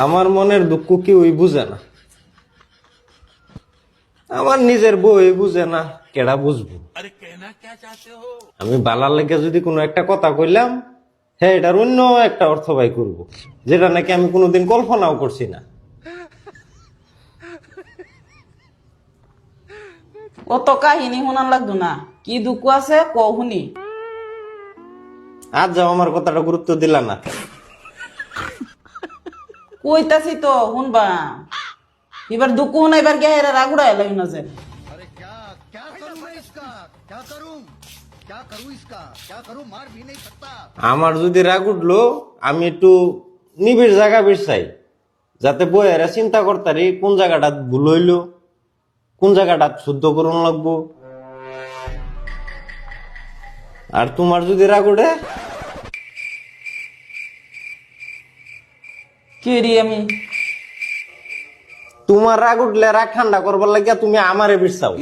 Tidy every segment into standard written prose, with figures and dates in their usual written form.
আমার মনের দুঃখ কি ওই বুঝে না, আমার নিজের বই বুঝে না, কেডা বুঝবো? আমি বালার লেগে যদি কোনো একটা কথা কইলাম, হ্যাঁ এটার অন্য একটা অর্থ বাই করবো, যেটা নাকি আমি কোনোদিন কল্পনাও করছি না। অত কাহিনী শোনার লাগতো না, কি দুঃখ আছে ক শুনি। আজ যাও, আমার কথাটা গুরুত্ব দিলা না। কইতাছি তো শুনবা, এবার দুঃখ শুনাইবার গেহেরা রাগুড়া এলাই না যে। अरे क्या क्या करूं मैं इसका क्या करूं इसका क्या करूं मार भी नहीं सकता। আমার যদি রাগ উঠলো, আমি একটু নিবিড় জায়গা চাই, যাতে বইয়েরা চিন্তা করতারি কোন জায়গাটা ভুল হইলো, কোন জায়গাটা শুদ্ধ করুন লাগবো। আর তোমার যদি রাগ উঠে, কি রি আমি তোমার রাগ উঠলে রাগ ঠান্ডা করবার লাগিয়া তুমি আমারে বিরসাও।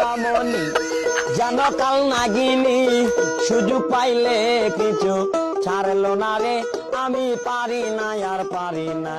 রামনি জানো কাল নাগিনি সুযোগ পাইলে কিছু ছাড়লো না রে, আমি পারি না আর পারি না।